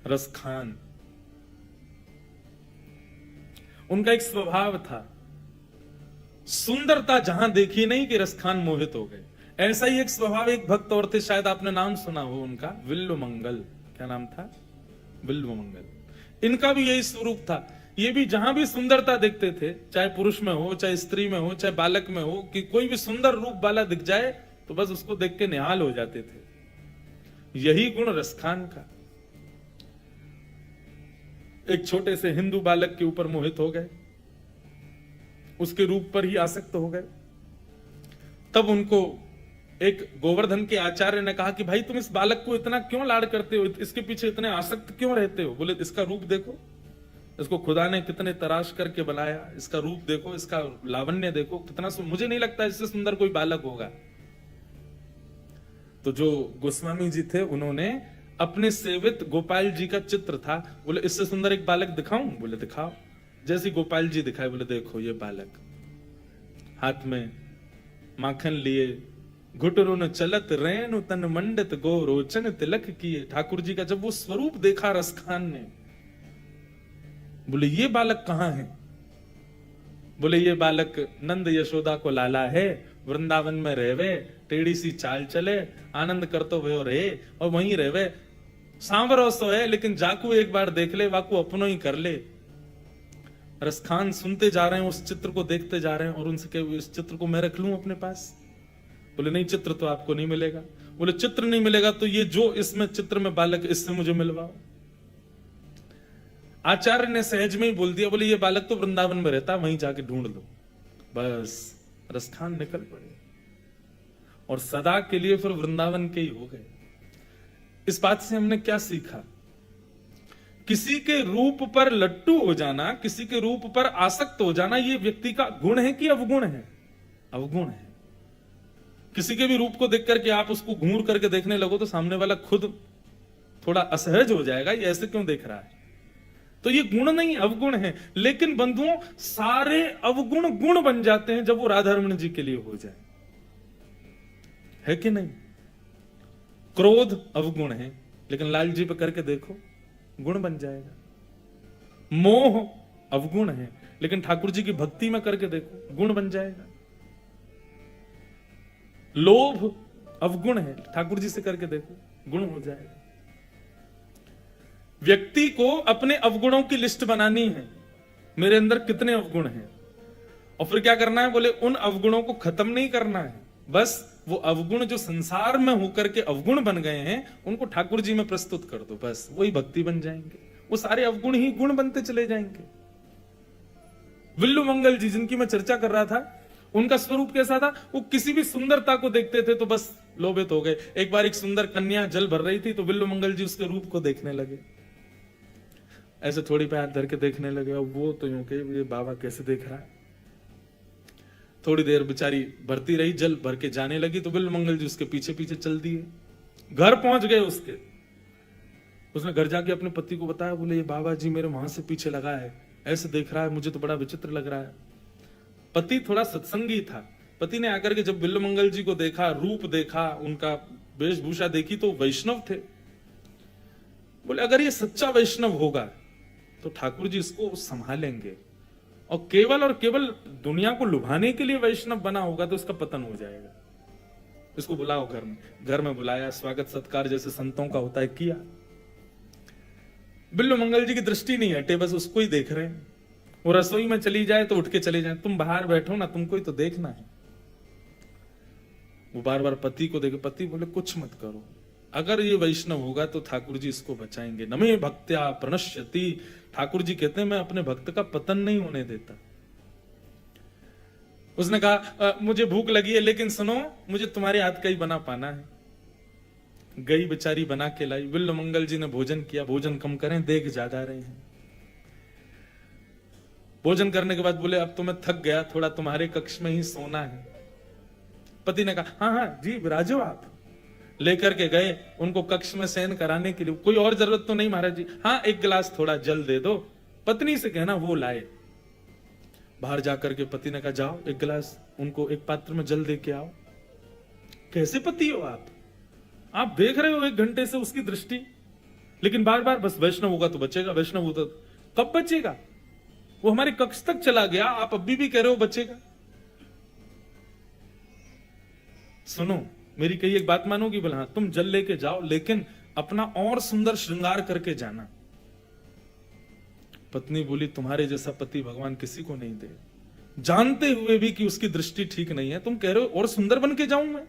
रसखान। उनका एक स्वभाव था, सुंदरता जहां देखी नहीं कि रसखान मोहित हो गए। ऐसा ही एक स्वभाव एक भक्त और थे, शायद आपने नाम सुना हो उनका, विल्वमंगल। क्या नाम था? विल्वमंगल। इनका भी यही स्वरूप था। ये भी जहां भी सुंदरता देखते थे, चाहे पुरुष में हो, चाहे स्त्री में हो, चाहे बालक में हो, कि कोई भी सुंदर रूप वाला दिख जाए तो बस उसको देख के निहाल हो जाते थे। यही गुण रसखान का। एक छोटे से हिंदू बालक के ऊपर मोहित हो गए, उसके रूप पर ही आसक्त हो गए। तब उनको एक गोवर्धन के आचार्य ने कहा कि भाई तुम इस बालक को इतना क्यों लाड करते हो, इसके पीछे इतने आसक्त क्यों रहते हो? बोले इसका रूप देखो, इसको खुदा ने कितने तराश करके बनाया, इसका रूप देखो, इसका लावण्य देखो, कितना मुझे नहीं लगता इससे सुंदर कोई बालक होगा। तो जो गोस्वामी जी थे उन्होंने अपने सेवित गोपाल जी का चित्र था, बोले इससे सुंदर एक बालक दिखाऊं? बोले दिखाओ। जैसी गोपाल जी दिखाए, बोले देखो ये बालक, हाथ में माखन लिए, घुटरुन चलत रेणु तन मंडित गो रोचन तिलक किए। ठाकुर जी का जब वो स्वरूप देखा रसखान ने, बोले ये बालक कहां है? बोले ये बालक नंद यशोदा को लाला है, वृंदावन में रहवे, टेढ़ी सी चाल चले, आनंद करतो भयो रे, और वहीं रहवे। सांवरो सो है लेकिन जाकू एक बार देख ले, वाकू अपनो ही कर ले। रसखान सुनते जा रहे हैं, उस चित्र को देखते जा रहे हैं, और उनसे कहे इस चित्र को मैं रख लूं अपने पास? बोले नहीं, चित्र तो आपको नहीं मिलेगा। बोले चित्र नहीं मिलेगा तो ये जो इसमें चित्र में बालक, इससे मुझे मिलवाओ। आचार्य ने सहज में ही बोल दिया, बोले ये बालक तो वृंदावन में रहता, वहीं जाके ढूंढ लो। बस रसखान निकल पड़े और सदा के लिए फिर वृंदावन के ही हो गए। इस बात से हमने क्या सीखा? किसी के रूप पर लट्टू हो जाना, किसी के रूप पर आसक्त हो जाना, ये व्यक्ति का गुण है कि अवगुण है? अवगुण है। किसी के भी रूप को देख करके आप उसको घूर करके देखने लगो तो सामने वाला खुद थोड़ा असहज हो जाएगा, ये ऐसे क्यों देख रहा है? तो ये गुण नहीं, अवगुण है। लेकिन बंधुओं, सारे अवगुण गुण बन जाते हैं जब वो राधा रमण जी के लिए हो जाए, है कि नहीं? क्रोध अवगुण है, लेकिन लाल जी पे करके देखो, गुण बन जाएगा। मोह अवगुण है, लेकिन ठाकुर जी की भक्ति में करके देखो, गुण बन जाएगा। लोभ अवगुण है, ठाकुर जी से करके देखो, गुण हो जाएगा। व्यक्ति को अपने अवगुणों की लिस्ट बनानी है, मेरे अंदर कितने अवगुण हैं, और फिर क्या करना है? बोले उन अवगुणों को खत्म नहीं करना है, बस वो अवगुण जो संसार में होकर के अवगुण बन गए हैं उनको ठाकुर जी में प्रस्तुत कर दो, बस वही भक्ति बन जाएंगे। वो सारे अवगुण ही गुण बनते चले जाएंगे। विल्लुमंगल जी जिनकी मैं चर्चा कर रहा था, उनका स्वरूप कैसा था? वो किसी भी सुंदरता को देखते थे तो बस लोभित हो गए। एक बार एक सुंदर कन्या जल भर रही थी तो विल्लुमंगल जी उसके रूप को देखने लगे, ऐसे थोड़ी पे हाथ धर के देखने लगे, और वो तो यूं के ये बाबा कैसे देख रहा है। थोड़ी देर बेचारी भरती रही, जल भर के जाने लगी तो विल्लुमंगल जी उसके पीछे पीछे चल दिए। घर पहुंच गए उसके, उसने घर जाके अपने पति को बताया, बोले ये बाबा जी मेरे वहां से पीछे लगा है, ऐसे देख रहा है, मुझे तो बड़ा विचित्र लग रहा है। पति थोड़ा सत्संगी था, पति ने आकर के जब विल्लुमंगल जी को देखा, रूप देखा, उनका वेशभूषा देखी, तो वैष्णव थे। बोले अगर ये सच्चा वैष्णव होगा तो ठाकुर जी इसको संभालेंगे, और केवल दुनिया को लुभाने के लिए वैष्णव बना होगा तो इसका पतन हो जाएगा। इसको बुलाओ घर में। घर में बुलाया, स्वागत सत्कार जैसे संतों का होता है किया। विल्लुमंगल जी की दृष्टि नहीं हटे, बस उसको ही देख रहे हैं। वो रसोई में चली जाए तो उठ के चले जाए, तुम बाहर बैठो ना, तुमको ही तो देखना है। वो बार बार पति को देखे, पति बोले कुछ मत करो, अगर ये वैष्णव होगा तो ठाकुर जी इसको बचाएंगे। नमे भक्त्या प्रणश्यति, ठाकुर जी कहते हैं मैं अपने भक्त का पतन नहीं होने देता। उसने कहा मुझे भूख लगी है, लेकिन सुनो मुझे तुम्हारे हाथ का ही बना पाना है। गई बेचारी बना के लाई, विल्लुमंगल जी ने भोजन किया। भोजन कम करें, देख ज्यादा रहे हैं। भोजन करने के बाद बोले अब तो मैं थक गया, थोड़ा तुम्हारे कक्ष में ही सोना है। पति ने कहा हाँ हाँ जी विराजो आप। लेकर के गए उनको कक्ष में शयन कराने के लिए। कोई और जरूरत तो नहीं महाराज जी? हाँ एक गिलास थोड़ा जल दे दो। पत्नी से कहना वो लाए। बाहर जाकर के पति ने कहा जाओ एक गिलास उनको एक पात्र में जल दे के आओ। कैसे पति हो आप देख रहे हो 1 घंटे से उसकी दृष्टि। लेकिन बार बार बस वैष्णव होगा तो बचेगा, वैष्णव होगा तो कब बचेगा? वो हमारे कक्ष तक चला गया, आप अभी भी कह रहे हो बचेगा। सुनो मेरी कही एक बात मानोगी? बोला हाँ, तुम जल लेके जाओ, लेकिन अपना और सुंदर श्रृंगार करके जाना। पत्नी बोली तुम्हारे जैसा पति भगवान किसी को नहीं दे, जानते हुए भी कि उसकी दृष्टि ठीक नहीं है, तुम कह रहे हो और सुंदर बन के जाऊं मैं?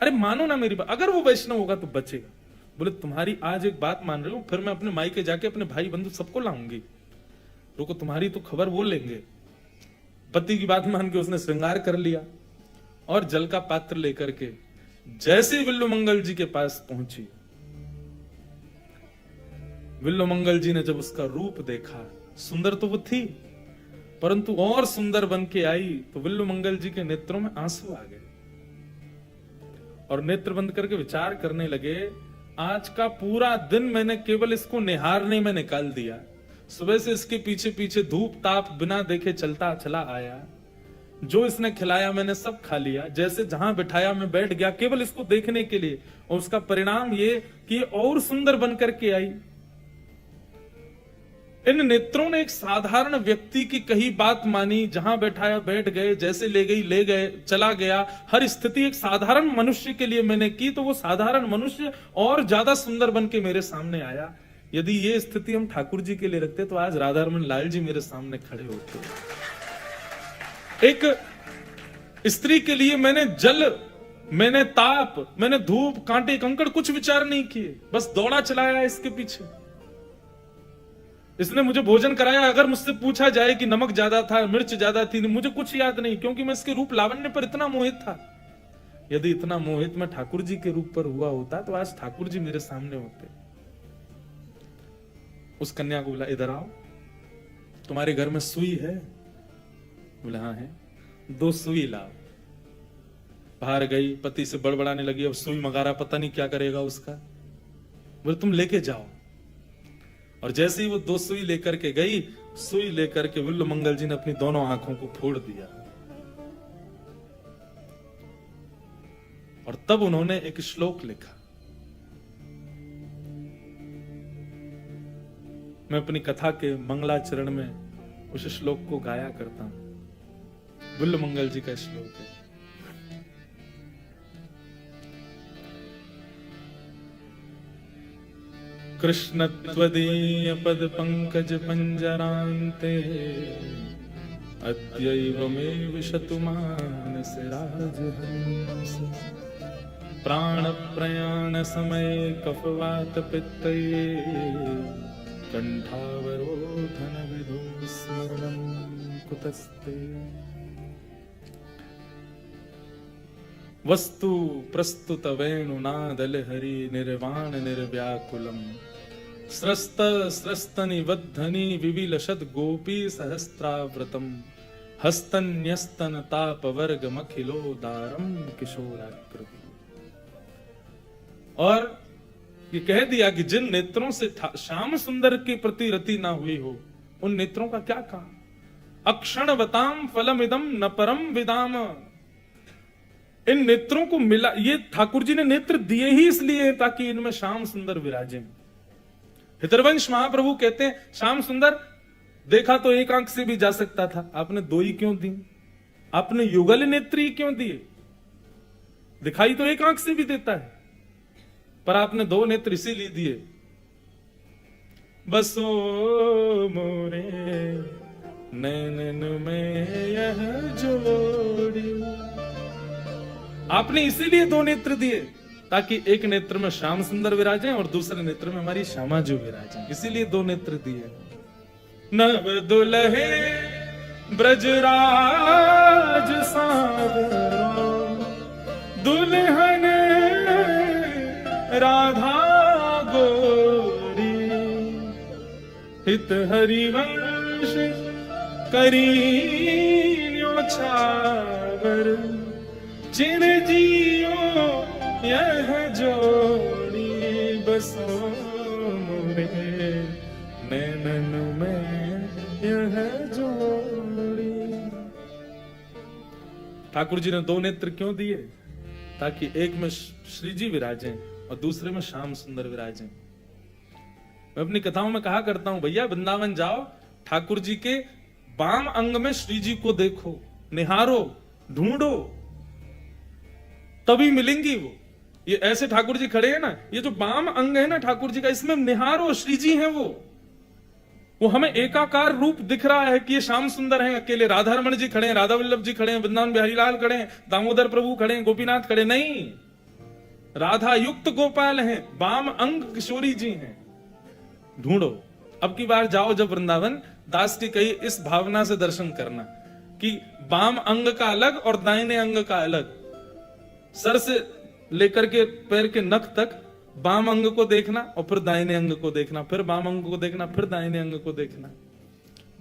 अरे मानो ना मेरी बात, अगर वो वैष्णव होगा तो बचेगा। बोले तुम्हारी आज एक बात मान रहे हो, फिर मैं अपने मायके जाके अपने भाई बंधु सबको लाऊंगी, रुको तुम्हारी तो खबर वो लेंगे। पति की बात मान के उसने श्रृंगार कर लिया और जल का पात्र लेकर के जैसे विल्लुमंगल जी के पास पहुंची, विल्लुमंगल जी ने जब उसका रूप देखा, सुंदर तो वो थी परंतु और सुंदर बन के आई, तो विल्लुमंगल जी के नेत्रों में आंसू आ गए और नेत्र बंद करके विचार करने लगे, आज का पूरा दिन मैंने केवल इसको निहारने में निकाल दिया, सुबह से इसके पीछे पीछे धूप ताप बिना देखे चलता चला आया, जो इसने खिलाया मैंने सब खा लिया, जैसे जहां बिठाया मैं बैठ गया केवल इसको देखने के लिए, और उसका परिणाम ये कि ये और सुंदर बन करके आई। इन नेत्रों ने एक साधारण व्यक्ति की कही बात मानी, जहां बैठाया बैठ गए, जैसे ले गई ले गए, चला गया, हर स्थिति एक साधारण मनुष्य के लिए मैंने की, तो वो साधारण मनुष्य और ज्यादा सुंदर बन के मेरे सामने आया। यदि ये स्थिति हम ठाकुर जी के लिए रखते तो आज राधारमण लाल जी मेरे सामने खड़े होते। एक स्त्री के लिए मैंने जल, मैंने ताप, मैंने धूप, कांटे कंकड़ कुछ विचार नहीं किए, बस दौड़ा चलाया इसके पीछे। इसने मुझे भोजन कराया, अगर मुझसे पूछा जाए कि नमक ज्यादा था, मिर्च ज्यादा थी, मुझे कुछ याद नहीं, क्योंकि मैं इसके रूप लावण्य पर इतना मोहित था। यदि इतना मोहित मैं ठाकुर जी के रूप पर हुआ होता तो आज ठाकुर जी मेरे सामने होते। उस कन्या को बोला इधर आओ, तुम्हारे घर में सुई है? बोला हाँ है। 2 सुई लाओ। बाहर गई, पति से बड़बड़ाने लगी, अब सुई मगारा पता नहीं क्या करेगा उसका। बोले तुम लेके जाओ। और जैसे ही वो 2 सुई लेकर के गई, सुई लेकर के विल्लुमंगल जी ने अपनी दोनों आंखों को फोड़ दिया। और तब उन्होंने एक श्लोक लिखा। मैं अपनी कथा के मंगलाचरण में उस श्लोक को गाया करता हूं। विल्लुमंगल जी का श्लोक है। कृष्ण त्वदीय पद पंकज पंजरान्ते अद्यैव मे विशतु मानसे राजहंस। प्राण प्रयाण समय कफवात पित्तये कंठावरोधन विधो स्मरणं कुतस्ते। वस्तु प्रस्तुत वेणुनादल हरि निर्वाण निर्व्याकुलम। स्रस्त स्रस्तनि वद्धनि विविलशत गोपी सहस्त्राव्रतम। हस्तन्यस्तन ताप वर्ग मखिलोदारम किशोराकृति। और ये कह दिया कि जिन नेत्रों से श्याम सुंदर के प्रति रति ना हुई हो, उन नेत्रों का क्या काम? अक्षणवताम फलमिदम न परम विदाम। इन नेत्रों को मिला, ये ठाकुर जी ने नेत्र दिए ही इसलिए ताकि इनमें श्याम सुंदर विराजे। हितरवंश महाप्रभु कहते हैं श्याम सुंदर देखा तो एक आंख से भी जा सकता था, आपने 2 ही क्यों दी? आपने युगल नेत्री क्यों दिए? दिखाई तो एक आंख से भी देता है, पर आपने 2 नेत्र इसीलिए दिए। बसो मोरे नैनन में यह जोड़ी। आपने इसीलिए 2 नेत्र दिए ताकि एक नेत्र में श्याम सुंदर विराजे और दूसरे नेत्र में हमारी श्यामा जो विराजे, इसीलिए 2 नेत्र दिए। नव दुल्हे ब्रजराज सागरो दुल्हन राधा गोरी। हित हरिवंश करी न्योछावर चिर जियो यह जोड़ी। बसो मोरे नैनन में यह जोड़ी। ठाकुर जी ने 2 नेत्र क्यों दिए? ताकि एक में श्री जी विराजें और दूसरे में श्याम सुंदर विराजें। मैं अपनी कथाओं में कहा करता हूं, भैया वृंदावन जाओ, ठाकुर जी के वाम अंग में श्री जी को देखो, निहारो, ढूंढो, तभी मिलेंगी वो। ये ऐसे ठाकुर जी खड़े हैं ना, ये जो वाम अंग है ना ठाकुर जी का, इसमें निहारो, श्री जी हैं वो हमें एकाकार रूप दिख रहा है कि ये श्याम सुंदर हैं अकेले, राधा रमण जी खड़े हैं, राधा वल्लभ जी खड़े हैं, वृंदावन बिहारी लाल खड़े हैं, दामोदर प्रभु खड़े हैं, गोपीनाथ खड़े, नहीं, राधा युक्त गोपाल हैं, वाम अंग किशोरी जी हैं। ढूंढो। अब की बार जाओ जब वृंदावन, दास की कही इस भावना से दर्शन करना कि वाम अंग का अलग और दाहिने अंग का अलग, सर से लेकर के पैर के नख तक वाम अंग को देखना और फिर दाहिने अंग को देखना, फिर वाम अंग को देखना, फिर दाहिने अंग को देखना।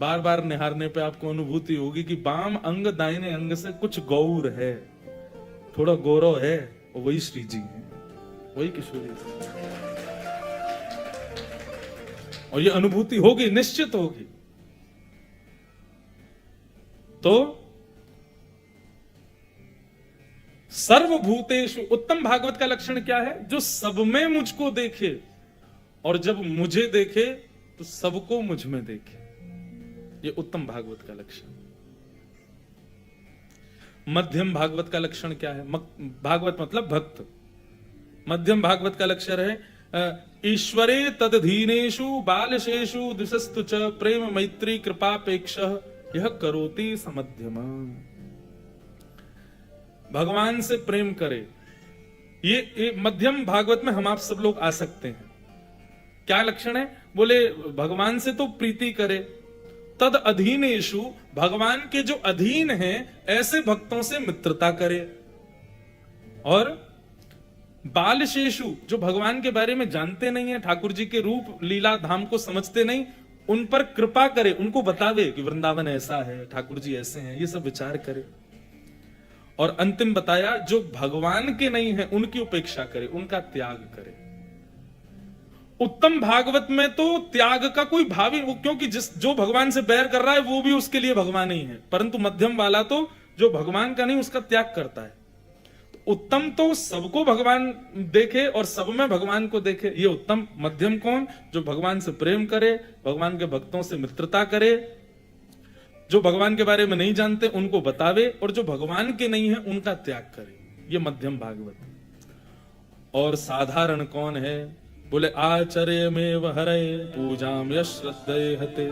बार बार निहारने पे आपको अनुभूति होगी कि वाम अंग दाहिने अंग से कुछ गौर है, थोड़ा गौरव है, और वही श्री जी है, वही किशोरी है। और ये अनुभूति होगी, निश्चित होगी। तो सर्वभूतेषु, उत्तम भागवत का लक्षण क्या है? जो सब में मुझको देखे, और जब मुझे देखे तो सबको मुझ में देखे। ये उत्तम भागवत का लक्षण। मध्यम भागवत का लक्षण क्या है? भागवत मतलब भक्त। मध्यम भागवत का लक्षण है ईश्वरे तदधीनेषु बालशेषु दिशस्तु च प्रेम मैत्री कृपापेक्ष यह करोति समध्यम। भगवान से प्रेम करे, ये मध्यम भागवत में हम आप सब लोग आ सकते हैं। क्या लक्षण है? बोले भगवान से तो प्रीति करे, तद अधीनेषु, भगवान के जो अधीन हैं ऐसे भक्तों से मित्रता करे, और बालशेषु, जो भगवान के बारे में जानते नहीं है, ठाकुर जी के रूप लीला धाम को समझते नहीं, उन पर कृपा करे, उनको बतावे कि वृंदावन ऐसा है, ठाकुर जी ऐसे हैं, ये सब विचार करे। और अंतिम बताया जो भगवान के नहीं है उनकी उपेक्षा करे, उनका त्याग करे। उत्तम भागवत में तो त्याग का कोई भाव ही, क्योंकि जो भगवान से बैर कर रहा है वो भी उसके लिए भगवान ही है, परंतु मध्यम वाला तो जो भगवान का नहीं उसका त्याग करता है। तो उत्तम तो सबको भगवान देखे और सब में भगवान को देखे, ये उत्तम। मध्यम कौन? जो भगवान से प्रेम करे, भगवान के भक्तों से मित्रता करे, जो भगवान के बारे में नहीं जानते उनको बतावे, और जो भगवान के नहीं है उनका त्याग करे। ये मध्यम भागवत। और साधारण कौन है? बोले आचर्यमेव हरे पूजाम यश्रद्धये हते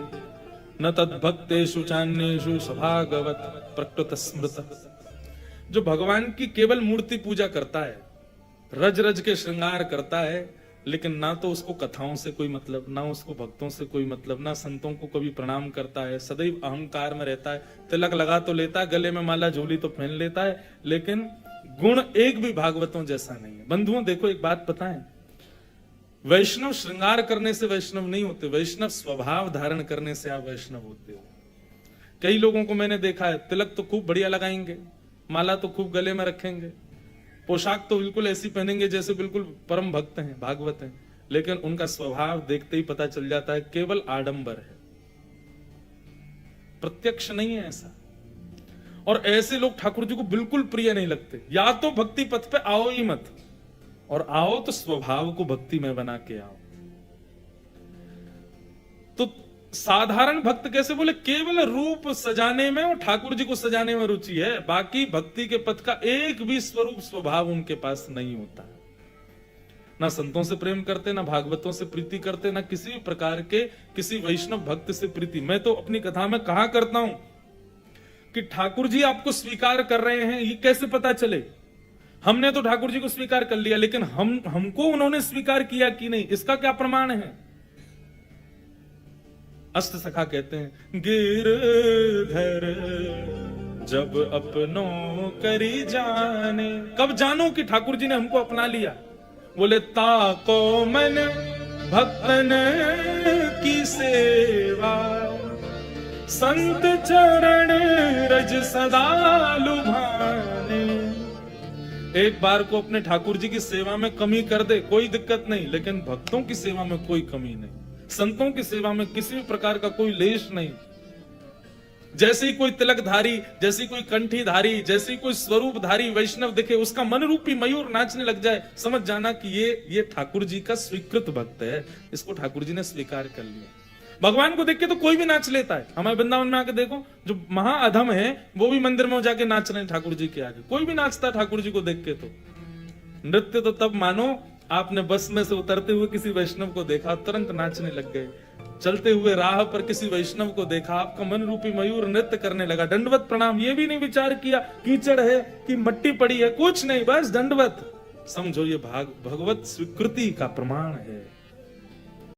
न तद्भक्तेषु चान्येषु सभागवत प्रकृत स्मृत। जो भगवान की केवल मूर्ति पूजा करता है, रज रज के श्रृंगार करता है, लेकिन ना तो उसको कथाओं से कोई मतलब, ना उसको भक्तों से कोई मतलब, ना संतों को कभी प्रणाम करता है, सदैव अहंकार में रहता है, तिलक लगा तो लेता है, गले में माला झोली तो पहन लेता है, लेकिन गुण एक भी भागवतों जैसा नहीं है। बंधुओं देखो एक बात पता है, वैष्णव श्रृंगार करने से वैष्णव नहीं होते, वैष्णव स्वभाव धारण करने से आप वैष्णव होते हो। कई लोगों को मैंने देखा है, तिलक तो खूब बढ़िया लगाएंगे, माला तो खूब गले में रखेंगे, पोशाक तो बिल्कुल ऐसी पहनेंगे जैसे बिल्कुल परम भक्त हैं, भागवत हैं, लेकिन उनका स्वभाव देखते ही पता चल जाता है केवल आडंबर है, प्रत्यक्ष नहीं है ऐसा। और ऐसे लोग ठाकुर जी को बिल्कुल प्रिय नहीं लगते। या तो भक्ति पथ पे आओ ही मत, और आओ तो स्वभाव को भक्ति में बना के आओ। तो साधारण भक्त कैसे? बोले केवल रूप सजाने में और ठाकुर जी को सजाने में रुचि है, बाकी भक्ति के पथ का एक भी स्वरूप स्वभाव उनके पास नहीं होता। ना संतों से प्रेम करते, ना भागवतों से प्रीति करते, ना किसी भी प्रकार के किसी वैष्णव भक्त से प्रीति। मैं तो अपनी कथा में कहा करता हूं कि ठाकुर जी आपको स्वीकार कर रहे हैं, ये कैसे पता चले? हमने तो ठाकुर जी को स्वीकार कर लिया, लेकिन हमको उन्होंने स्वीकार किया कि नहीं, इसका क्या प्रमाण है? अष्ट सखा कहते हैं गिरधर जब अपनों करी जाने। कब जानो कि ठाकुर जी ने हमको अपना लिया? बोले ताको मन भक्तन की सेवा संत चरण रज सदा लुभाने। एक बार को अपने ठाकुर जी की सेवा में कमी कर दे कोई दिक्कत नहीं, लेकिन भक्तों की सेवा में कोई कमी नहीं, संतों की सेवा में किसी भी प्रकार का कोई लेश नहीं। जैसे ही कोई तिलकधारी, जैसी कोई कंठीधारी, जैसी कोई स्वरूपधारी वैष्णव दिखे, उसका मन रूपी मयूर नाचने लग जाए, समझ जाना कि ये ठाकुर जी का स्वीकृत भक्त है, इसको ठाकुर जी ने स्वीकार कर लिया। भगवान को देख के तो कोई भी नाच लेता है। हमारे वृंदावन में आके देखो, जो महाअधम है वो भी मंदिर में जाके नाच रहे हैं ठाकुर जी के आगे, कोई भी नाचता है ठाकुर जी को देख के। तो नृत्य तो तब मानो आपने बस में से उतरते हुए किसी वैष्णव को देखा, तुरंत नाचने लग गए। चलते हुए राह पर किसी वैष्णव को देखा, आपका मन रूपी मयूर नृत्य करने लगा। दंडवत प्रणाम, ये भी नहीं विचार किया कीचड़ है कि मट्टी पड़ी है, कुछ नहीं, बस दंडवत। समझो ये भगवत स्वीकृति का प्रमाण है।